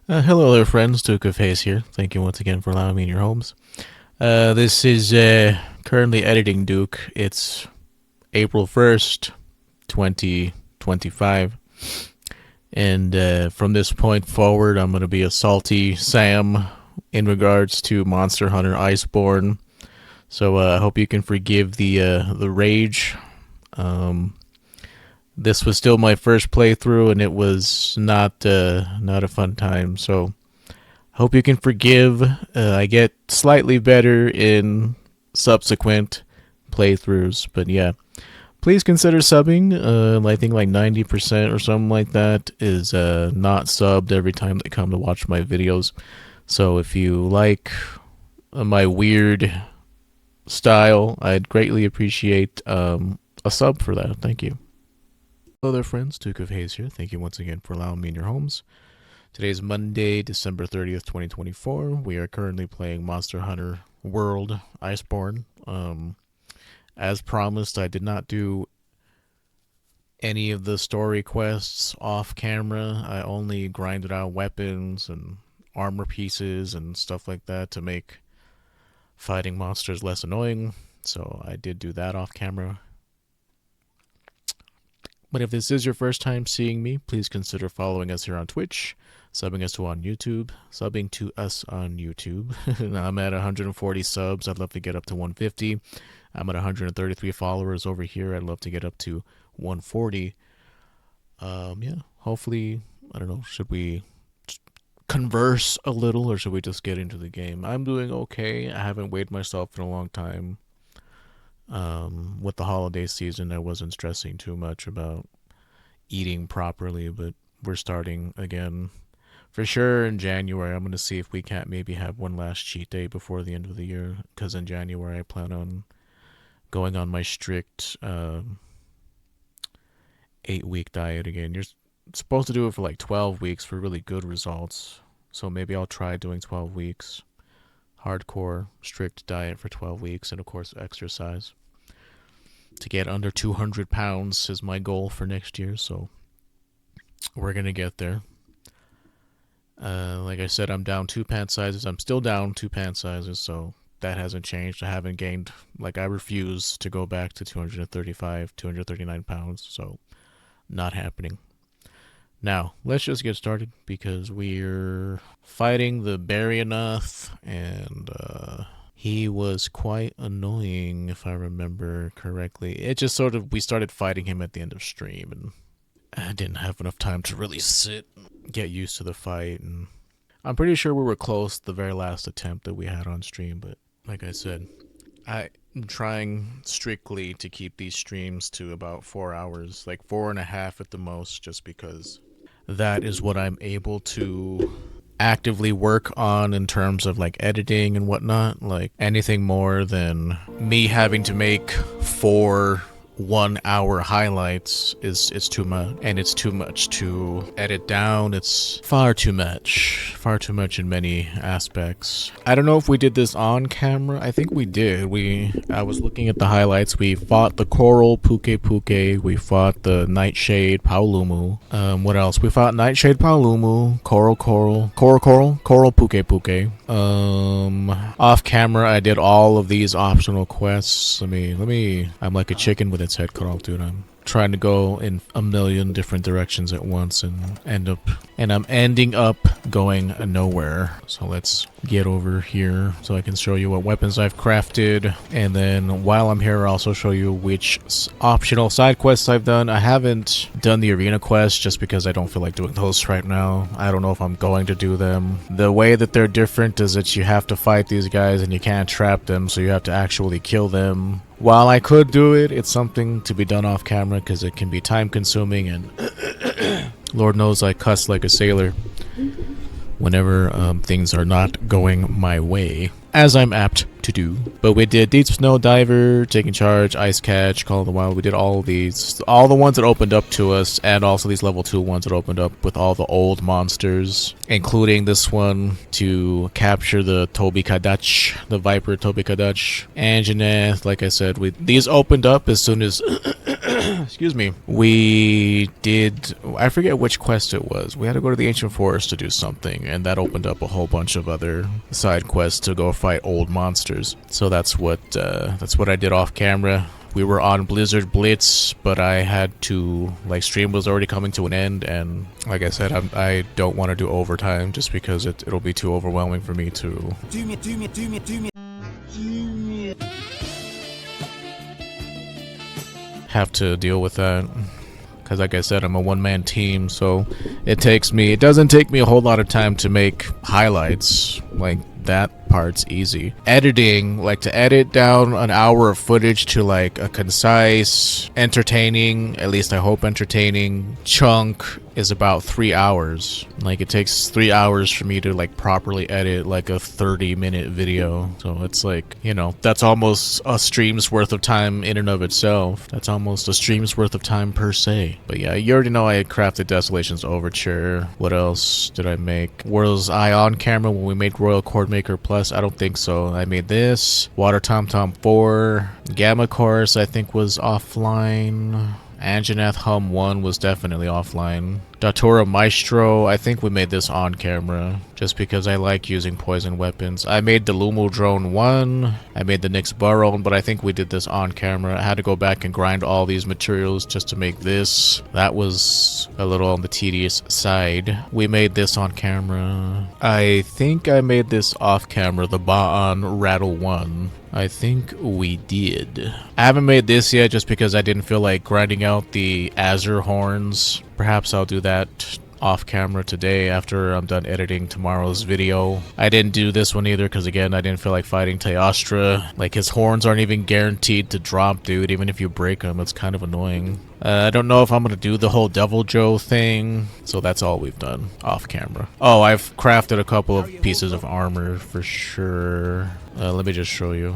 Hello there, friends. Duke of Haze here. Thank you once again for allowing me in your homes. This is currently editing Duke. It's April 1st, 2025. And from this point forward, I'm going to be a salty Sam in regards to Monster Hunter Iceborne. So I hope you can forgive the rage. This was still my first playthrough, and it was not a fun time. So hope you can forgive. I get slightly better in subsequent playthroughs, but yeah, please consider subbing. I think like 90% or something like that is not subbed every time they come to watch my videos. So if you like my weird style, I'd greatly appreciate a sub for that. Thank you. Hello there, friends. Duke of Haze here. Thank you once again for allowing me in your homes. Today is Monday, December 30th, 2024. We are currently playing Monster Hunter World Iceborne. As promised, I did not do any of the story quests off camera. I only grinded out weapons and armor pieces and stuff like that to make fighting monsters less annoying. So I did do that off camera. But if this is your first time seeing me, please consider following us here on Twitch, subbing us to us on YouTube. I'm at 140 subs. I'd love to get up to 150. I'm at 133 followers over here. I'd love to get up to 140. Yeah, hopefully, I don't know, should we converse a little or should we just get into the game? I'm doing okay. I haven't weighed myself in a long time. With the holiday season, I wasn't stressing too much about eating properly, but we're starting again for sure in January. I'm going to see if we can't maybe have one last cheat day before the end of the year, because in January I plan on going on my strict 8-week diet again. You're supposed to do it for like 12 weeks for really good results, so maybe I'll try doing 12 weeks. Hardcore, strict diet for 12 weeks, and of course exercise. To get under 200 pounds is my goal for next year, so we're going to get there. Like I said, I'm down 2 pant sizes. I'm still down 2 pant sizes, so that hasn't changed. I haven't gained, like I refuse to go back to 235, 239 pounds, so not happening. Now, let's just get started because we're fighting the Barioth, and he was quite annoying if I remember correctly. It just sort of, we started fighting him at the end of stream, and I didn't have enough time to really sit and get used to the fight, and I'm pretty sure we were close the very last attempt that we had on stream, but like I said, I'm trying strictly to keep these streams to about 4 hours, like 4.5 at the most, just because that is what I'm able to actively work on in terms of like editing and whatnot. Like anything more than me having to make 4 1-hour highlights is too much, and it's too much to edit down. It's far too much in many aspects. I don't know if we did this on camera. I think we did. I was looking at the highlights. We fought the Coral Puke. We fought the Nightshade Paolumu. What else? We fought Nightshade Paolumu, Coral Puke. Off camera I did all of these optional quests. Let me I'm like a chicken with its head cut off, dude. I'm trying to go in a million different directions at once and I'm ending up going nowhere. So let's get over here so I can show you what weapons I've crafted, and then while I'm here I'll also show you which optional side quests I've done. I haven't done the arena quests just because I don't feel like doing those right now. I don't know if I'm going to do them. The way that they're different is that you have to fight these guys and you can't trap them, so you have to actually kill them. While I could do it, it's something to be done off camera because it can be time consuming, and Lord knows I cuss like a sailor whenever things are not going my way, as I'm apt to do. But we did Deep Snow Diver, Taking Charge, Ice Catch, Call of the Wild. We did all of these. All the ones that opened up to us, and also these level 2 ones that opened up with all the old monsters, including this one to capture the Toby Kadach, the Viper Toby Kadach. Anjanath, like I said, these opened up as soon as excuse me, we did, I forget which quest it was. We had to go to the Ancient Forest to do something, and that opened up a whole bunch of other side quests to go fight old monsters. So that's what I did off camera. We were on Blizzard Blitz, but I had to, like, stream was already coming to an end, and like I said, I don't want to do overtime just because it'll be too overwhelming for me to have to deal with that. Because like I said, I'm a one-man team, so it doesn't take me a whole lot of time to make highlights. Like, that part's easy. Editing, like to edit down an hour of footage to like a concise, entertaining, at least I hope entertaining, chunk is about 3 hours. Like, it takes 3 hours for me to like properly edit like a 30-minute video. So it's like, you know, that's almost a stream's worth of time in and of itself. That's almost a stream's worth of time per se. But yeah, you already know I crafted Desolation's Overture. What else did I make? Was I on camera when we made Royal Chordmaker Plus? I don't think so. I made this. Water Tom Tom 4. Gamma Chorus I think was offline. Anjanath Hum 1 was definitely offline. Datura Maestro, I think we made this on camera, just because I like using poison weapons. I made the Lumo Drone 1, I made the Nyx Baron, but I think we did this on camera. I had to go back and grind all these materials just to make this. That was a little on the tedious side. We made this on camera. I think I made this off camera, the Ba'an Rattle 1. I think we did. I haven't made this yet just because I didn't feel like grinding out the Azure horns. Perhaps I'll do that off camera today after I'm done editing tomorrow's video. I didn't do this one either because, again, I didn't feel like fighting Teostra. Like, his horns aren't even guaranteed to drop, dude. Even if you break them, it's kind of annoying. I don't know if I'm gonna do the whole Devil Joe thing, so that's all we've done off camera. Oh, I've crafted a couple of pieces of armor for sure. Let me just show you.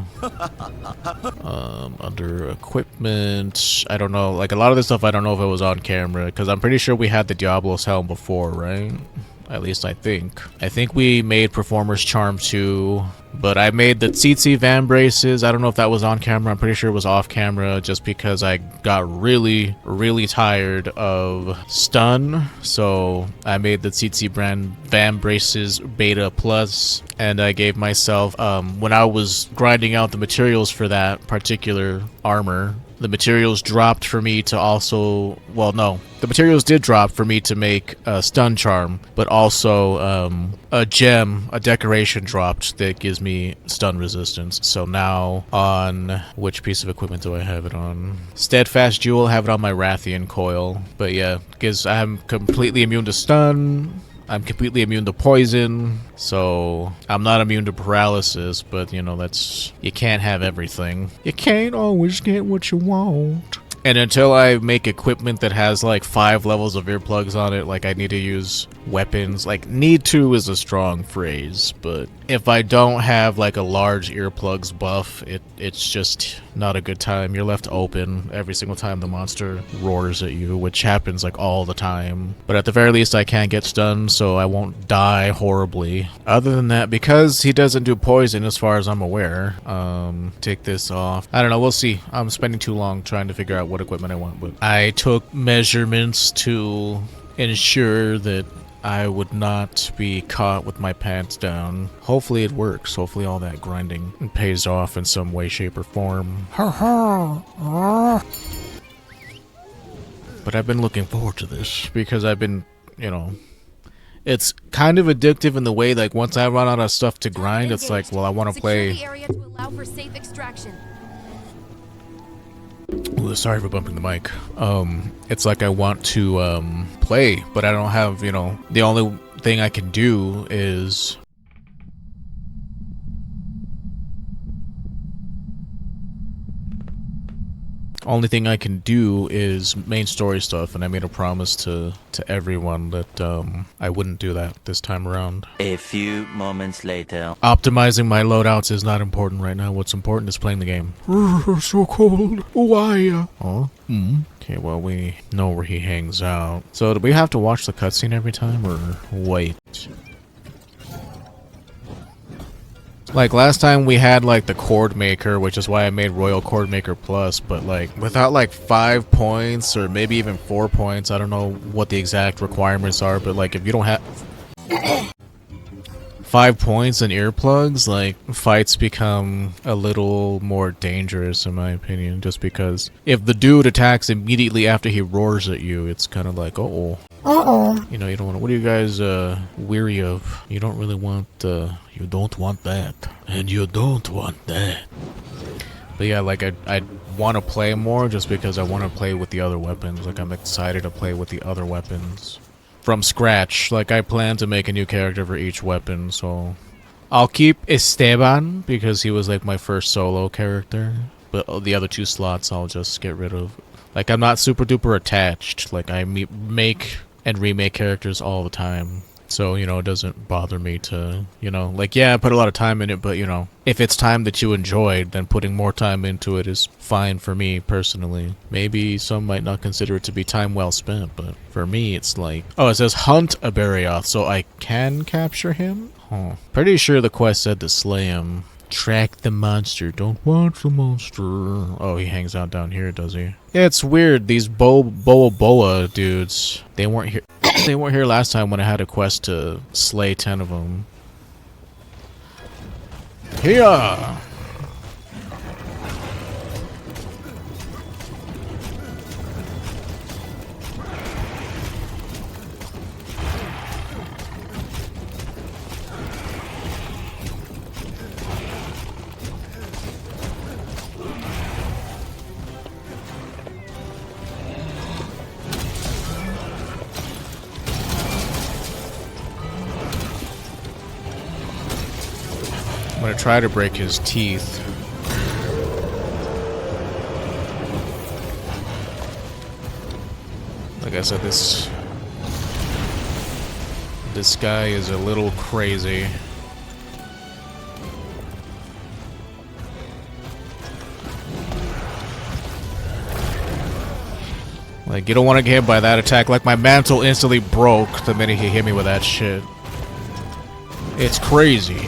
Under equipment, I don't know, like a lot of this stuff I don't know if it was on camera, because I'm pretty sure we had the Diablo's Helm before, right? At least I think. I think we made Performer's Charm too, but I made the Tsitsi Van Braces. I don't know if that was on camera. I'm pretty sure it was off camera just because I got really, really tired of stun. So I made the Tsitsi brand Van Braces Beta Plus, and I gave myself, when I was grinding out the materials for that particular armor, the materials dropped for me to also, well, no, the materials did drop for me to make a stun charm, but also a gem, a decoration dropped that gives me stun resistance. So now on, which piece of equipment do I have it on? Steadfast Jewel, have it on my Rathian coil. But yeah, because I'm completely immune to stun. I'm completely immune to poison, so I'm not immune to paralysis, but you know, that's, you can't have everything. You can't always get what you want. And until I make equipment that has like 5 levels of earplugs on it, like I need to use weapons. Like, need to is a strong phrase, but if I don't have like a large earplugs buff, it's just not a good time. You're left open every single time the monster roars at you, which happens like all the time. But at the very least I can't get stunned, so I won't die horribly. Other than that, because he doesn't do poison as far as I'm aware, take this off. I don't know, we'll see. I'm spending too long trying to figure out what equipment I want, but I took measurements to ensure that I would not be caught with my pants down. Hopefully it works. Hopefully all that grinding pays off in some way, shape, or form. But I've been looking forward to this because I've been, you know, it's kind of addictive in the way, like, once I run out of stuff to grind, it's like, well, I want to play. Ooh, sorry for bumping the mic. It's like I want to play, but I don't have, you know, the only thing I can do is Only thing I can do is main story stuff, and I made a promise to everyone that I wouldn't do that this time around. A few moments later. Optimizing my loadouts is not important right now. What's important is playing the game. So cold. Why? Oh? Okay, well, we know where he hangs out. So do we have to watch the cutscene every time, or wait? Like, last time we had, like, the Chord Maker, which is why I made Royal Chord Maker Plus, but, like, without, like, 5 points, or maybe even 4 points, I don't know what the exact requirements are, but, like, if you don't have 5 points and earplugs, like, fights become a little more dangerous, in my opinion, just because if the dude attacks immediately after he roars at you, it's kind of like, uh-oh. You know, you don't want to. What are you guys weary of? You don't really want. You don't want that, and you don't want that. But yeah, like I want to play more just because I want to play with the other weapons. Like I'm excited to play with the other weapons from scratch. Like I plan to make a new character for each weapon, so I'll keep Esteban because he was like my first solo character. But the other 2 slots I'll just get rid of. Like I'm not super duper attached. Like I make and remake characters all the time. So, you know, it doesn't bother me to, you know, like, yeah, I put a lot of time in it, but, you know, if it's time that you enjoyed, then putting more time into it is fine for me, personally. Maybe some might not consider it to be time well spent, but for me, it's like... Oh, it says hunt a Barioth, so I can capture him? Huh. Pretty sure the quest said to slay him. Track the monster. Don't watch the monster. Oh, he hangs out down here, does he? Yeah, it's weird. These Boa dudes, they weren't here. They weren't here last time when I had a quest to slay 10 of them. Here. I'm gonna try to break his teeth. Like I said, this guy is a little crazy. Like, you don't want to get hit by that attack. Like, my mantle instantly broke the minute he hit me with that shit. It's crazy.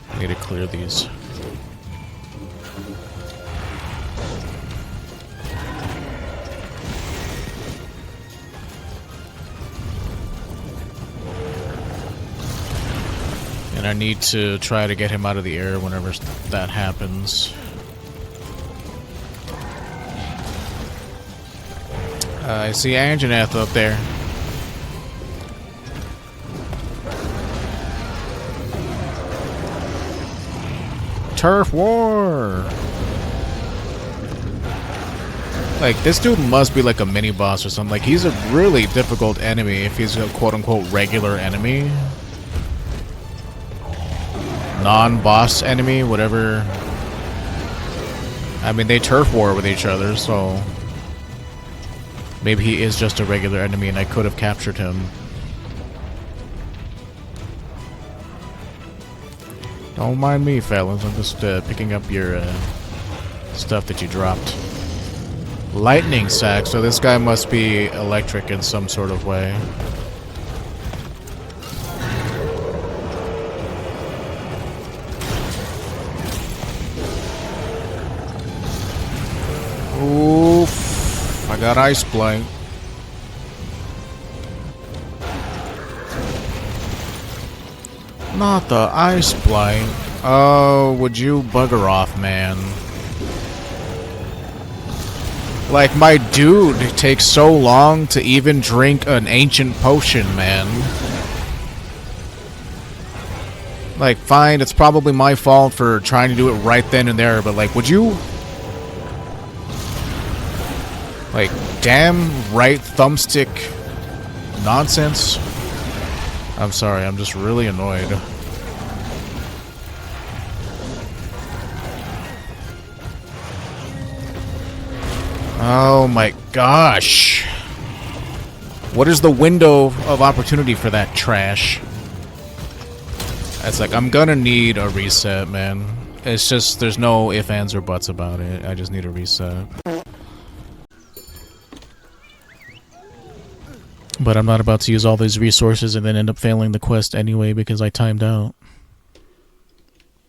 I need to clear these. And I need to try to get him out of the air whenever that happens. I see Anjanath up there. Turf War! Like, this dude must be like a mini-boss or something. Like, he's a really difficult enemy if he's a quote-unquote regular enemy. Non-boss enemy, whatever. I mean, they turf war with each other, so... Maybe he is just a regular enemy and I could have captured him. Don't mind me, fellas. I'm just picking up your stuff that you dropped. Lightning sack, so this guy must be electric in some sort of way. Oof. I got ice blight. Not the ice blight. Oh, would you bugger off, man? Like, my dude takes so long to even drink an ancient potion, man. Like, fine, it's probably my fault for trying to do it right then and there, but like, would you? Like, damn right thumbstick nonsense. I'm sorry, I'm just really annoyed. Oh my gosh. What is the window of opportunity for that trash? It's like, I'm gonna need a reset, man. It's just, there's no ifs, ands, or buts about it. I just need a reset. But I'm not about to use all these resources and then end up failing the quest anyway because I timed out.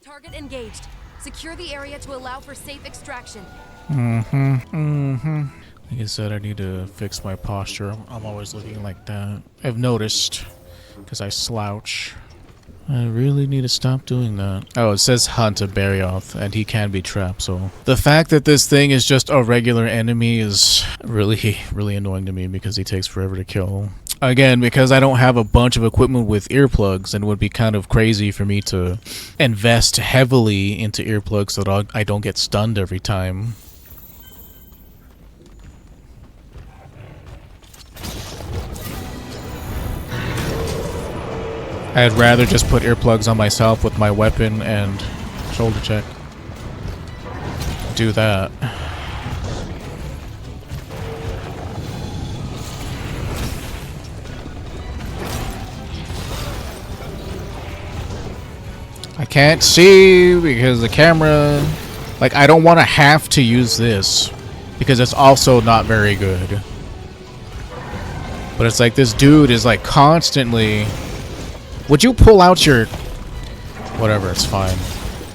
Target engaged. Secure the area to allow for safe extraction. Like I said, I need to fix my posture. I'm always looking like that. I've noticed, because I slouch. I really need to stop doing that. Oh, it says hunt a Barioth, and he can be trapped, so... The fact that this thing is just a regular enemy is really, really annoying to me because he takes forever to kill. Again, because I don't have a bunch of equipment with earplugs, and it would be kind of crazy for me to invest heavily into earplugs so that I don't get stunned every time. I'd rather just put earplugs on myself with my weapon and shoulder check. Do that. I can't see because the camera... Like, I don't want to have to use this because it's also not very good. But it's like this dude is like constantly... Would you pull out your... Whatever, it's fine.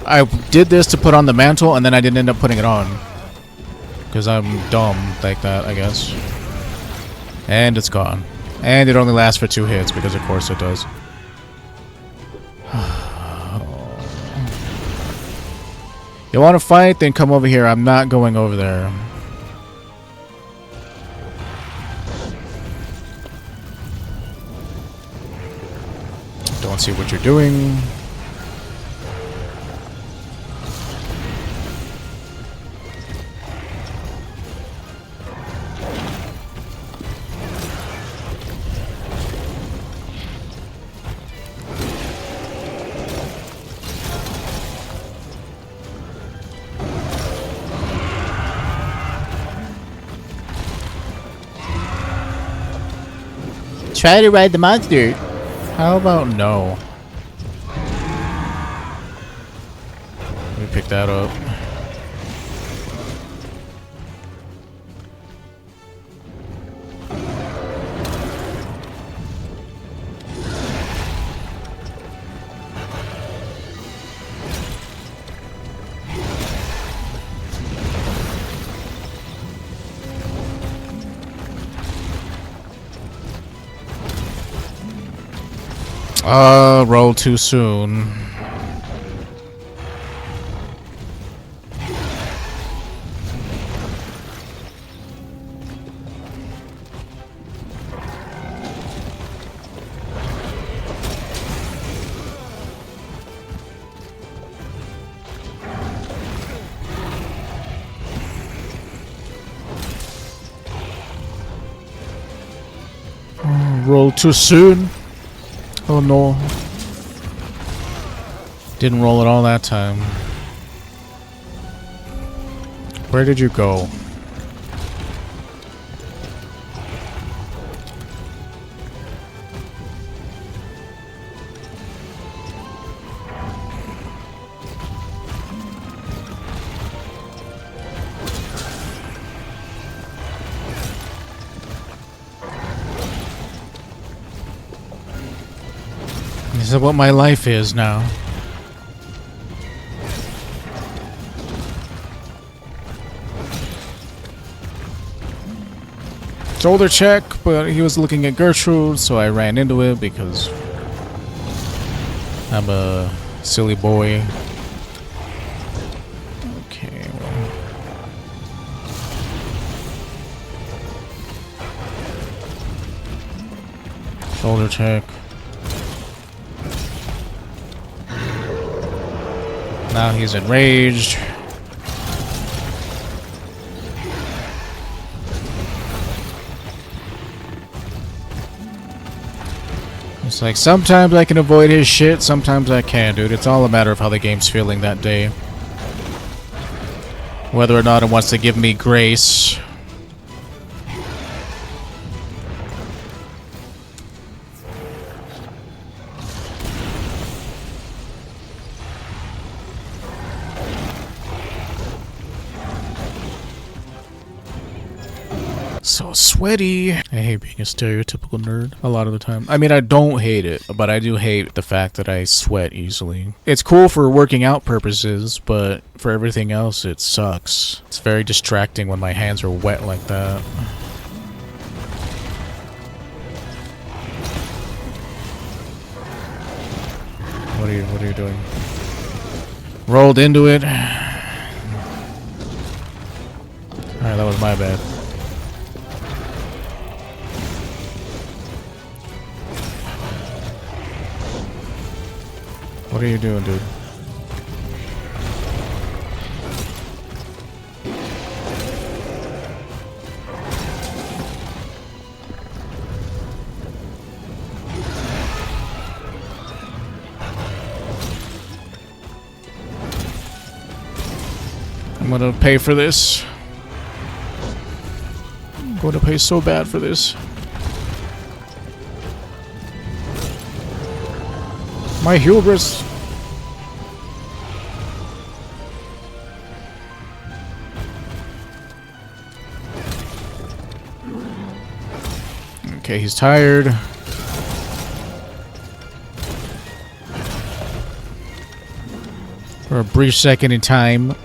I did this to put on the mantle, and then I didn't end up putting it on. Because I'm dumb like that, I guess. And it's gone. And it only lasts for 2 hits, because of course it does. You want to fight? Then come over here. I'm not going over there. Don't see what you're doing. Try to ride the monster. How about no? Let me pick that up. Roll too soon. Roll too soon. Oh no. Didn't roll it all that time. Where did you go? This is what my life is now. Shoulder check, but he was looking at Gertrude, so I ran into it because I'm a silly boy. Okay. Shoulder check. Now he's enraged. It's like, sometimes I can avoid his shit, sometimes I can't, dude. It's all a matter of how the game's feeling that day. Whether or not it wants to give me grace. So sweaty. I hate being a stereotypical nerd a lot of the time. I mean, I don't hate it, but I do hate the fact that I sweat easily. It's cool for working out purposes, but for everything else, it sucks. It's very distracting when my hands are wet like that. What are you doing? Rolled into it. Alright, that was my bad. What are you doing, dude? I'm gonna pay for this. I'm going to pay so bad for this. My hubris. Okay, he's tired. For a brief second in time.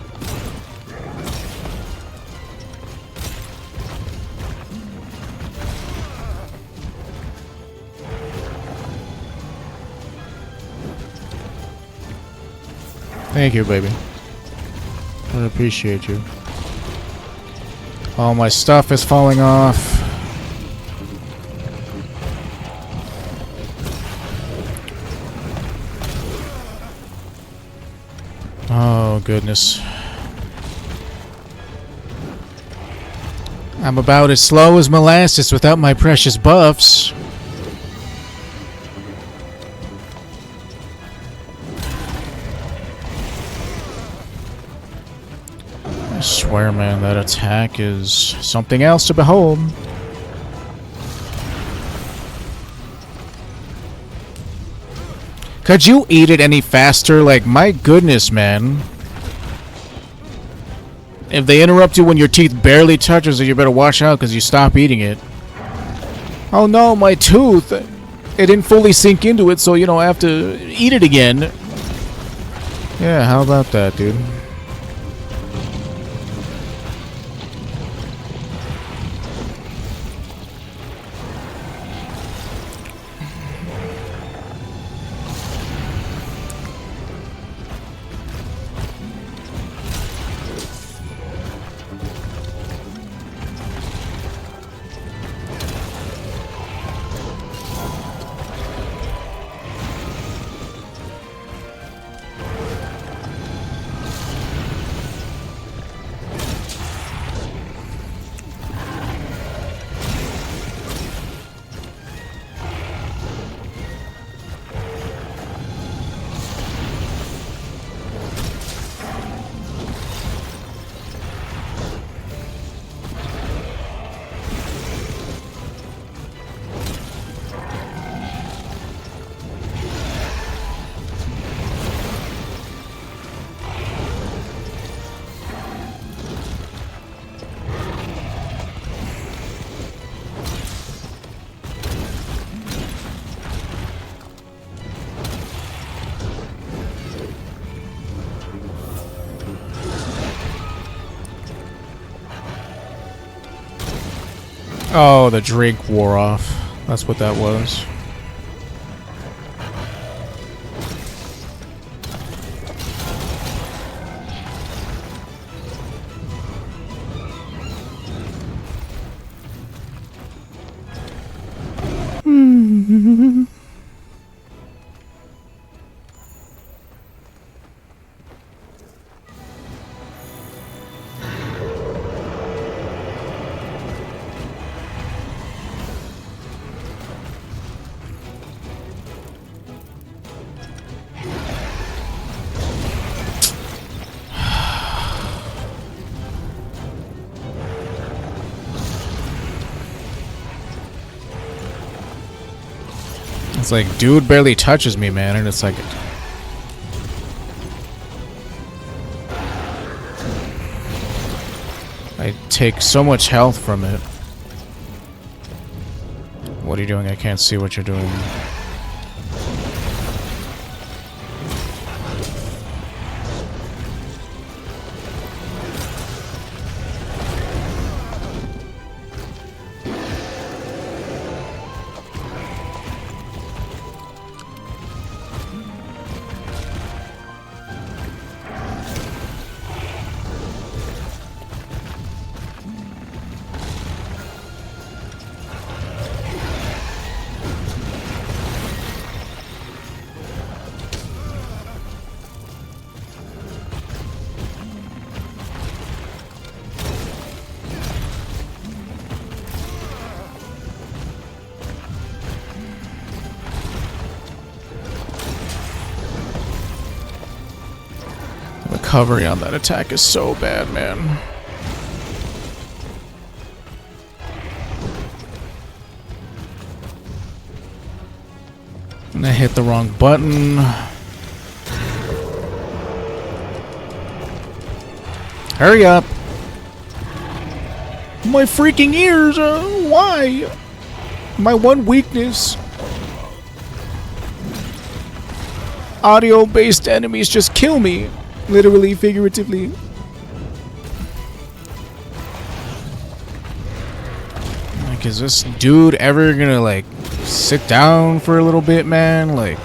Thank you, baby. I appreciate you. All my stuff is falling off. Oh, goodness. I'm about as slow as molasses without my precious buffs. I swear, man, that attack is something else to behold. Could you eat it any faster? Like, my goodness, man. If they interrupt you when your teeth barely touches it, you better watch out because you stop eating it. Oh no, my tooth! It didn't fully sink into it, so, you know, I have to eat it again. Yeah, how about that, dude? Oh, the drink wore off. That's what that was. It's like, dude barely touches me, man, and it's like... I take so much health from it. What are you doing? I can't see what you're doing. Recovery on that attack is so bad, man. And I hit the wrong button. Hurry up. My freaking ears, why? My one weakness. Audio-based enemies just kill me. Literally, figuratively. Like, is this dude ever gonna, like, sit down for a little bit, man? Like...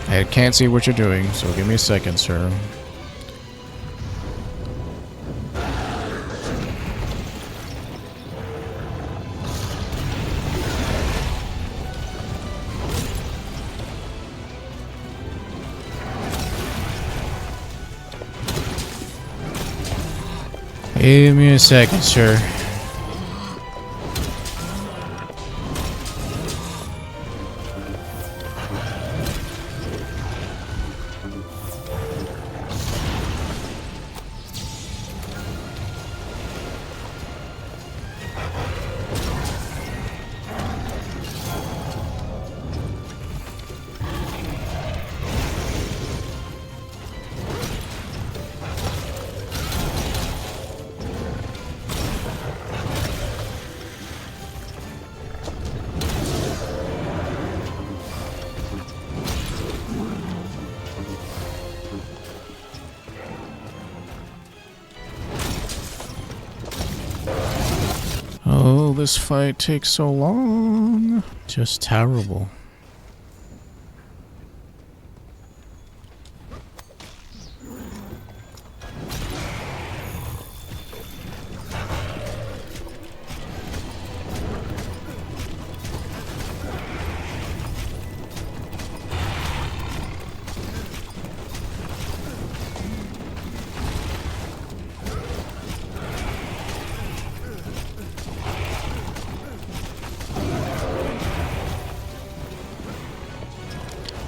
I can't see what you're doing, so give me a second, sir. Give me a second, sir. Oh, this fight takes so long. Just terrible.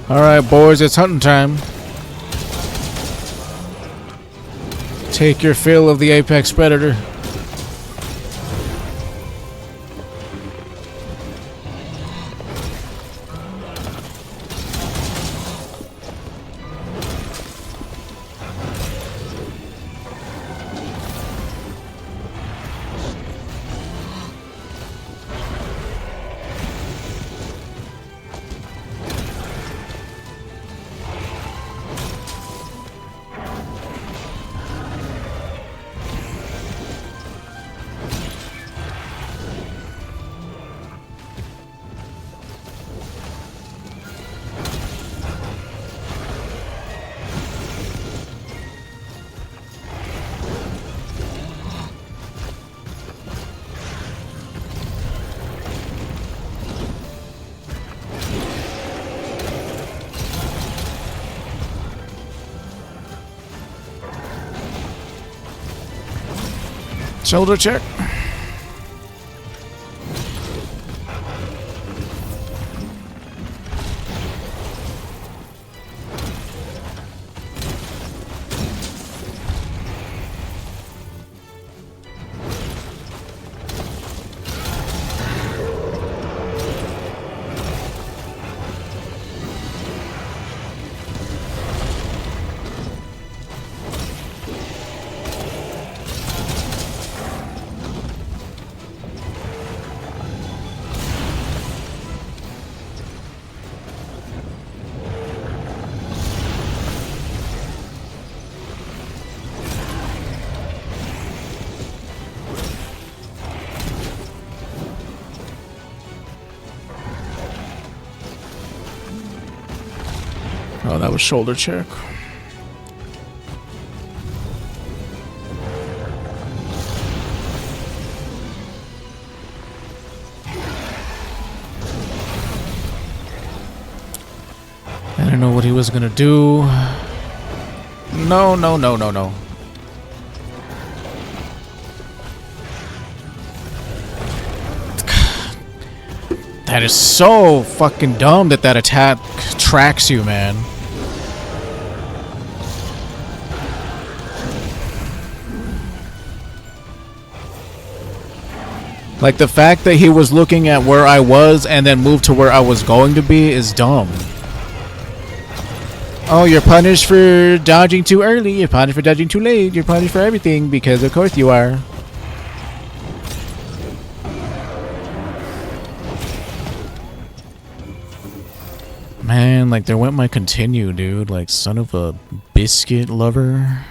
Alright, boys, it's hunting time. Take your fill of the apex predator. Shoulder check. Oh, that was shoulder check. I don't know what he was gonna do. No, no, no, no, no. That is so fucking dumb that that attack tracks you, man. Like, the fact that he was looking at where I was and then moved to where I was going to be is dumb. Oh, you're punished for dodging too early, you're punished for dodging too late, you're punished for everything, because of course you are. Man, like, there went my continue, dude. Like, son of a biscuit lover.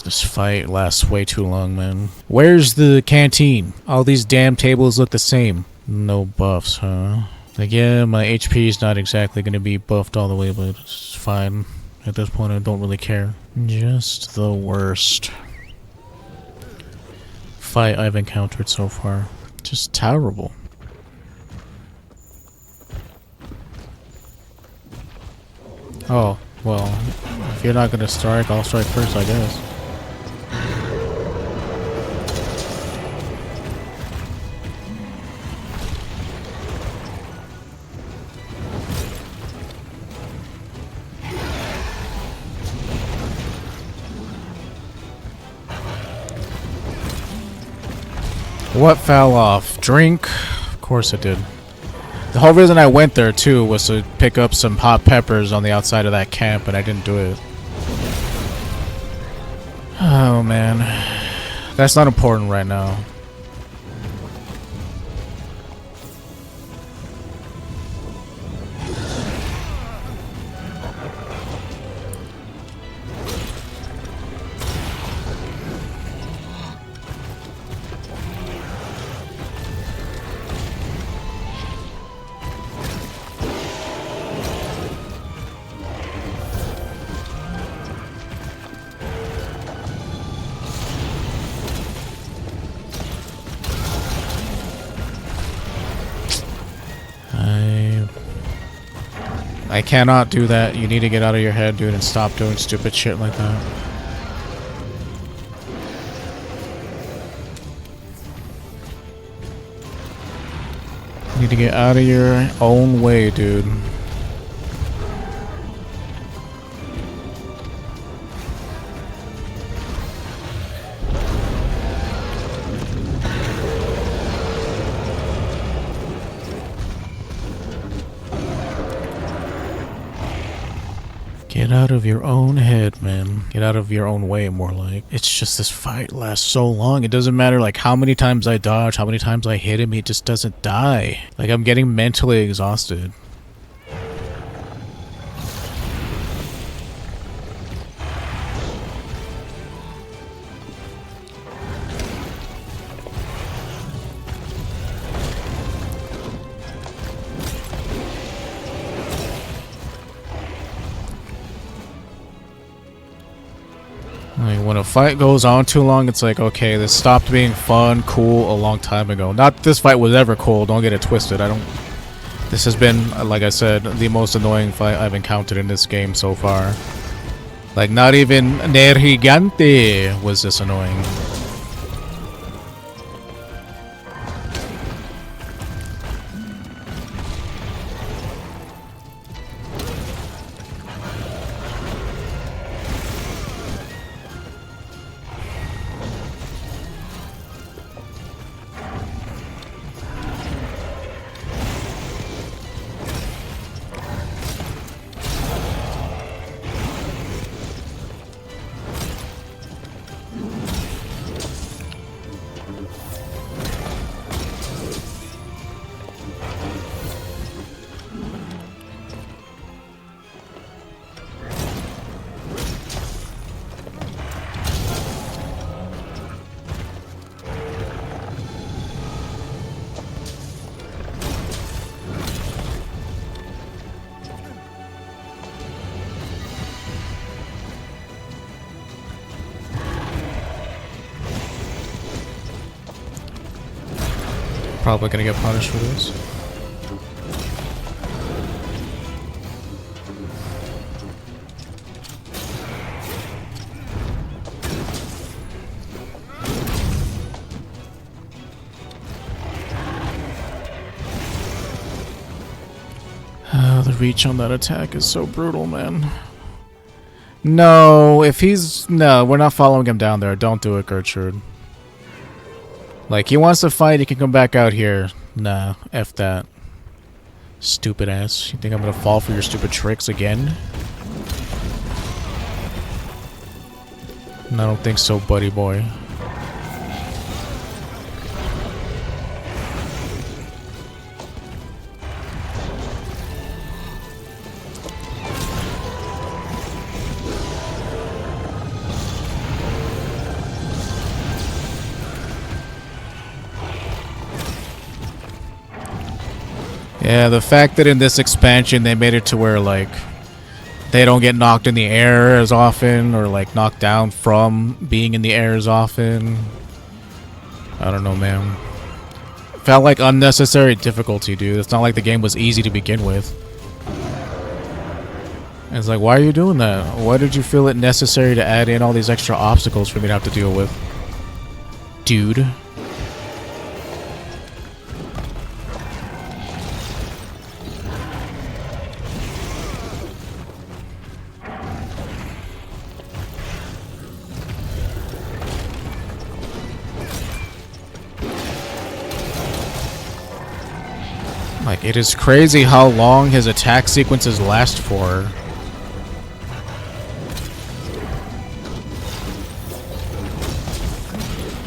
This fight lasts way too long, man. Where's the canteen? All these damn tables look the same. No buffs, huh? Like, yeah, my HP is not exactly going to be buffed all the way, but it's fine. At this point, I don't really care. Just the worst fight I've encountered so far. Just terrible. Oh, well, if you're not gonna strike, I'll strike first, I guess. What fell off? Drink? Of course it did. The whole reason I went there, too, was to pick up some hot peppers on the outside of that camp, and I didn't do it. Oh, man. That's not important right now. I cannot do that. You need to get out of your head, dude, and stop doing stupid shit like that. You need to get out of your own way, dude. Get out of your own head, man. Get out of your own way, more like. It's just this fight lasts so long. It doesn't matter, like, how many times I dodge, how many times I hit him, he just doesn't die. Like, I'm getting mentally exhausted. Like, when a fight goes on too long, it's like, okay, this stopped being fun, cool a long time ago. Not this fight was ever cool, don't get it twisted. This has been, like I said, the most annoying fight I've encountered in this game so far. Like, not even Ner Gigante was this annoying. probably gonna get punished for this. The reach on that attack is so brutal, man. No, if he's... No, we're not following him down there. Don't do it, Gertrude. Like, he wants to fight, he can come back out here. Nah, F that. Stupid ass. You think I'm gonna fall for your stupid tricks again? I don't think so, buddy boy. Yeah, the fact that in this expansion they made it to where, like, they don't get knocked in the air as often, or, like, knocked down from being in the air as often. I don't know, man. Felt like unnecessary difficulty, dude. It's not like the game was easy to begin with. And it's like, why are you doing that? Why did you feel it necessary to add in all these extra obstacles for me to have to deal with? Dude. Like, it is crazy how long his attack sequences last for.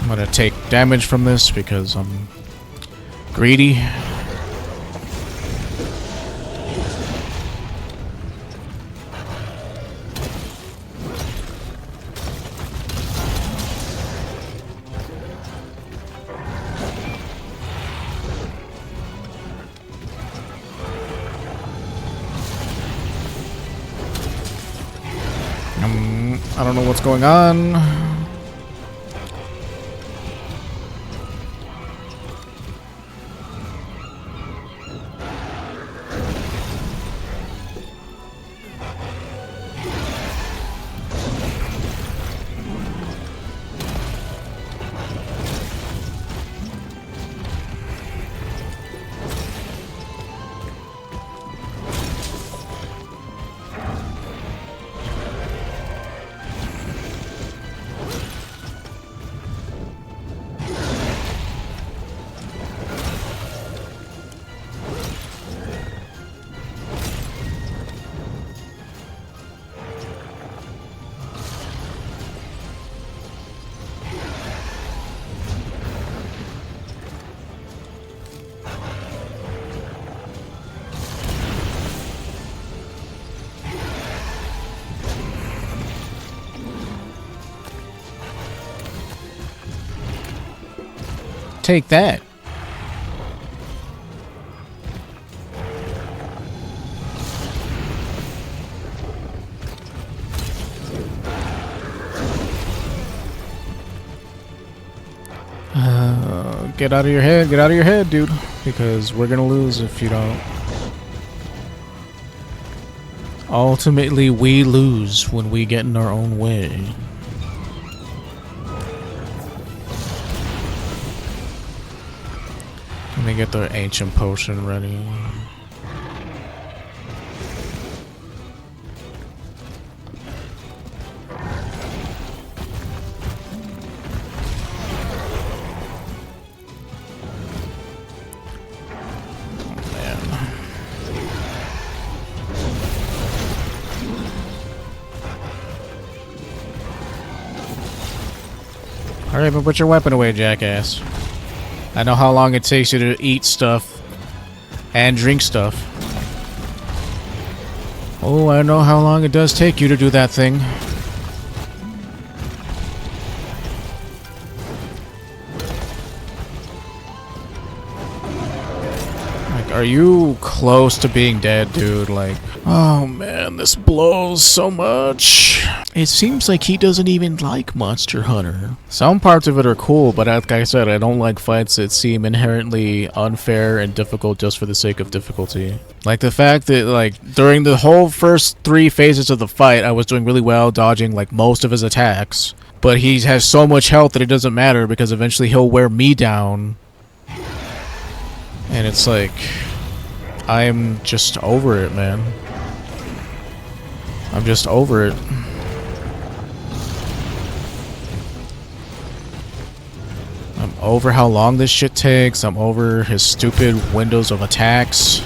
I'm gonna take damage from this because I'm greedy. I don't know what's going on. Take that. Get out of your head. Get out of your head, dude. Because we're gonna lose if you don't. Ultimately, we lose when we get in our own way. Let me get the ancient potion ready. Alright, but put your weapon away, jackass. I know how long it takes you to eat stuff and drink stuff. Oh, I know how long it does take you to do that thing. My are you close to being dead, dude? Like, oh man, this blows so much. It seems like he doesn't even like Monster Hunter. Some parts of it are cool, but like I said, I don't like fights that seem inherently unfair and difficult just for the sake of difficulty. Like the fact that, like, during the whole first 3 phases of the fight, I was doing really well dodging, like, most of his attacks. But he has so much health that it doesn't matter because eventually he'll wear me down. And it's like, I'm just over it, man. I'm just over it. I'm over how long this shit takes. I'm over his stupid windows of attacks.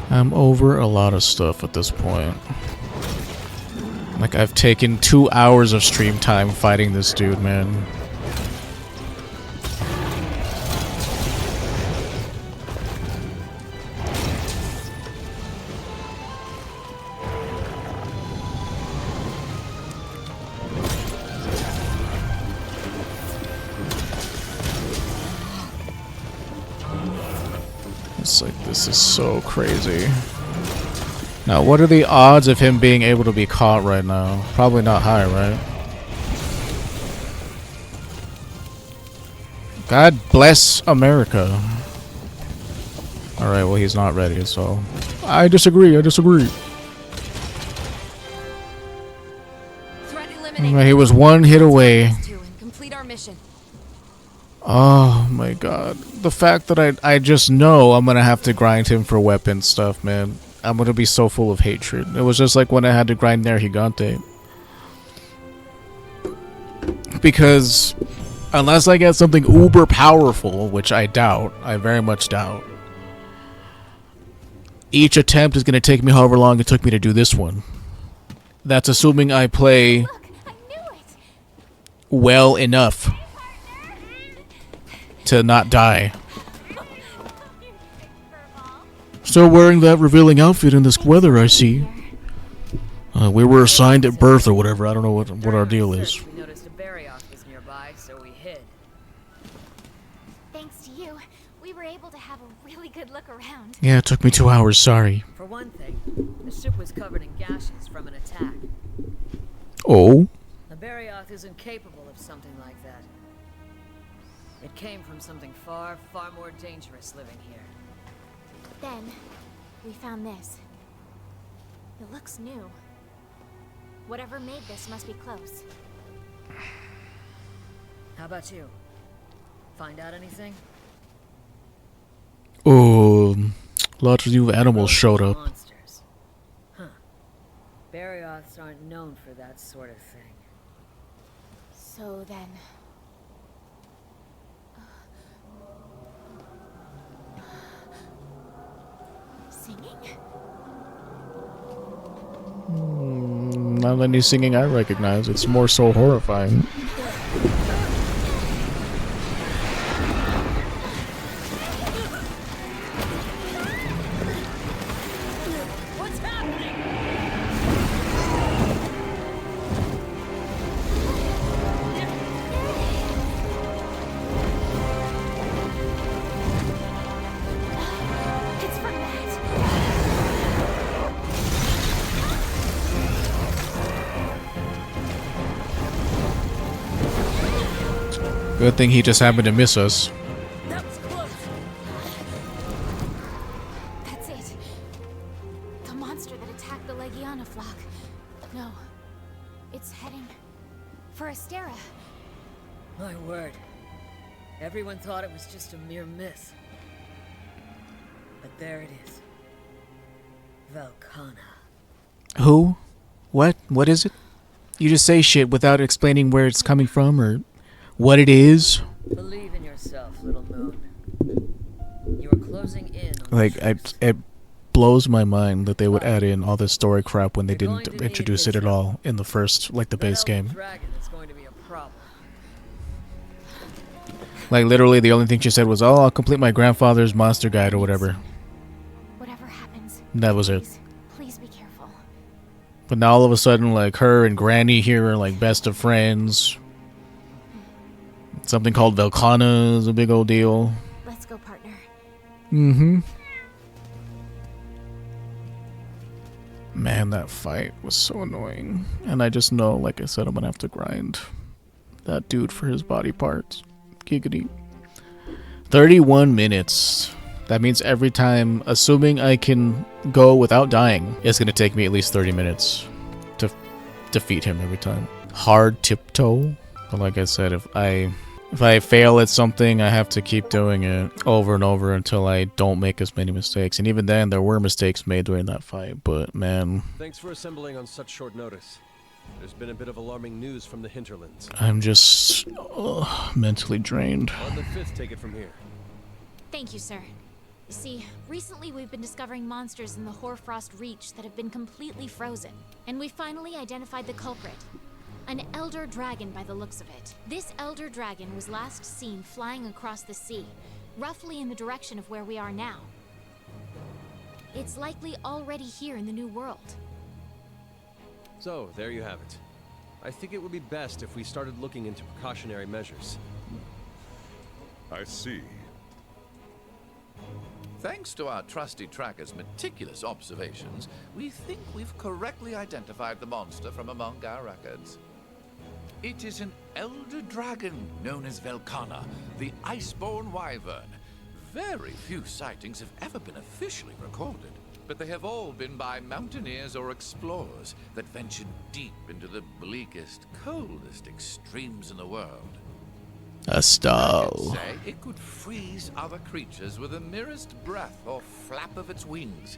I'm over a lot of stuff at this point. Like, I've taken 2 hours of stream time fighting this dude, man. It's like, this is so crazy. Now, what are the odds of him being able to be caught right now? Probably not high, right? God bless America. Alright, well, he's not ready, so... I disagree. Threat eliminated. He was 1 hit away. Complete our mission. Oh my god. The fact that I just know I'm gonna have to grind him for weapon stuff, man. I'm gonna be so full of hatred. It was just like when I had to grind Nair Gigante. Because unless I get something uber powerful, which I doubt, I very much doubt, each attempt is gonna take me however long it took me to do this one. That's assuming I play Look, I knew it. well enough to not die. Still wearing that revealing outfit in this weather, I see. We were assigned at birth or whatever. I don't know what our deal is. We noticed a Barioth was nearby, so we hid. Thanks to you, we were able to have a really good look around. Yeah, it took me 2 hours, sorry. For one thing, the ship was covered in gashes from an attack. Oh? The Barioth isn't capable of something like that. It came from something far, far more dangerous living here. Then, we found this. It looks new. Whatever made this must be close. How about you? Find out anything? Oh, lots of new animals showed up. Monsters. Huh. Barioths aren't known for that sort of thing. So then... Singing? Not any singing I recognize. It's more so horrifying. What's happening? It's from that. Good thing he just happened to miss us. That was close. That's it. The monster that attacked the Legiana flock. No. It's heading for Astera. My word. Everyone thought it was just a mere myth. But there it is. Velkhana. Who? What? What is it? You just say shit without explaining where it's coming from or what it is. Believe in yourself, little moon. You are closing in on Like, the truth. it blows my mind that they would add in all this story crap when they didn't introduce it at all in the first, like, the base That elven game. dragon is going to be a problem. Like, literally, the only thing she said was, oh, I'll complete my grandfather's monster guide or whatever. Whatever happens, That was it. please be careful. But now all of a sudden, like, her and Granny here are, like, best of friends. Something called Velcana is a big old deal. Let's go, partner. Mm-hmm. Man, that fight was so annoying. And I just know, like I said, I'm gonna have to grind that dude for his body parts. Giggity. 31 minutes. That means every time, assuming I can go without dying, it's gonna take me at least 30 minutes to defeat him every time. Hard tiptoe. But like I said, if I fail at something, I have to keep doing it over and over until I don't make as many mistakes. And even then, there were mistakes made during that fight, but man... Thanks for assembling on such short notice. There's been a bit of alarming news from the hinterlands. I'm just mentally drained. On the 5th, take it from here. Thank you, sir. You see, recently we've been discovering monsters in the Hoarfrost Reach that have been completely frozen. And we finally identified the culprit. An elder dragon by the looks of it. This elder dragon was last seen flying across the sea, roughly in the direction of where we are now. It's likely already here in the New World. So, there you have it. I think it would be best if we started looking into precautionary measures. I see. Thanks to our trusty tracker's meticulous observations, we think we've correctly identified the monster from among our records. It is an elder dragon known as Velcana, the Iceborne wyvern. Very few sightings have ever been officially recorded, but they have all been by mountaineers or explorers that ventured deep into the bleakest, coldest extremes in the world. A stall. Say it could freeze other creatures with the merest breath or flap of its wings.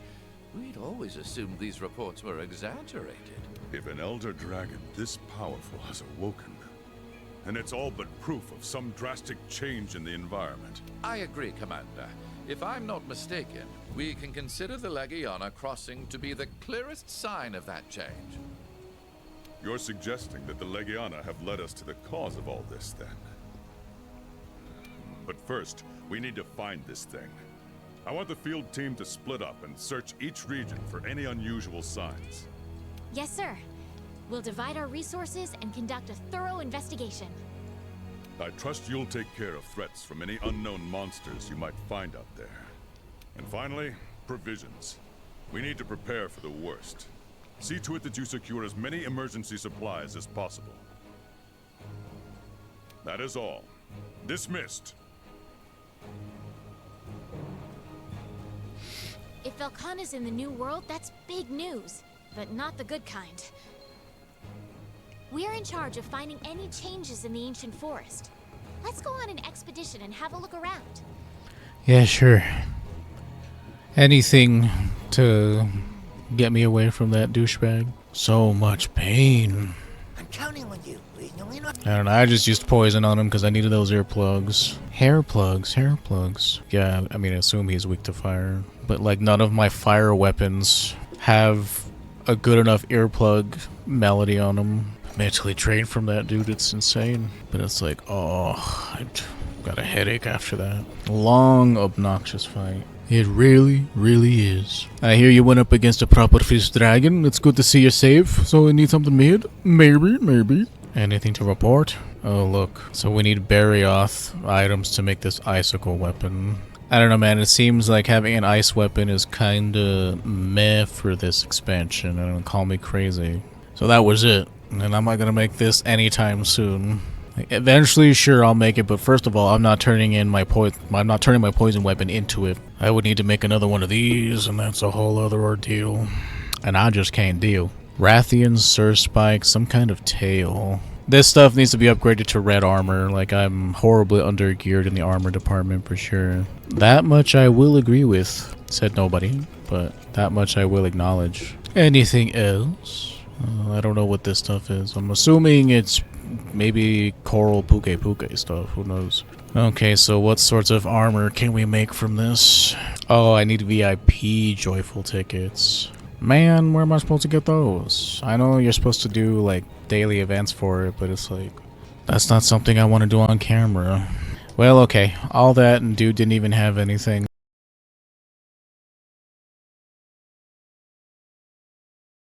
We'd always assumed these reports were exaggerated. If an elder dragon this powerful has awoken, then it's all but proof of some drastic change in the environment. I agree, Commander. If I'm not mistaken, we can consider the Legiana crossing to be the clearest sign of that change. You're suggesting that the Legiana have led us to the cause of all this, then? But first, we need to find this thing. I want the field team to split up and search each region for any unusual signs. Yes, sir. We'll divide our resources and conduct a thorough investigation. I trust you'll take care of threats from any unknown monsters you might find out there. And finally, provisions. We need to prepare for the worst. See to it that you secure as many emergency supplies as possible. That is all. Dismissed. If Velcana's in the New World, that's big news, but not the good kind. We're in charge of finding any changes in the ancient forest. Let's go on an expedition and have a look around. Yeah, sure. Anything to get me away from that douchebag. So much pain. I'm counting on you. I don't know, I just used poison on him because I needed those earplugs. Hair plugs. Yeah, I mean, I assume he's weak to fire. But, like, none of my fire weapons have a good enough earplug melody on them. Mentally drained from that dude, it's insane. But it's like, oh, I got a headache after that. Long, obnoxious fight. It really, really is. I hear you went up against a proper fish dragon. It's good to see you're safe. So we need something made? Maybe. Anything to report? Oh, look. So we need Barioth items to make this icicle weapon. I don't know, man. It seems like having an ice weapon is kinda meh for this expansion. I don't know, call me crazy. So that was it. And I'm not gonna make this anytime soon. Like, eventually, sure, I'll make it, but first of all, I'm not turning my poison weapon into it. I would need to make another one of these, and that's a whole other ordeal. And I just can't deal. Rathian, Surspike, some kind of tail. This stuff needs to be upgraded to red armor. Like, I'm horribly undergeared in the armor department for sure. That much I will agree with, said nobody, but that much I will acknowledge. Anything else? I don't know what this stuff is. I'm assuming it's maybe coral puke stuff. Who knows? Okay, so what sorts of armor can we make from this? Oh, I need VIP joyful tickets. Man, where am I supposed to get those? I know you're supposed to do, like, daily events for it, but it's like, that's not something I want to do on camera. Well, okay. All that and dude didn't even have anything.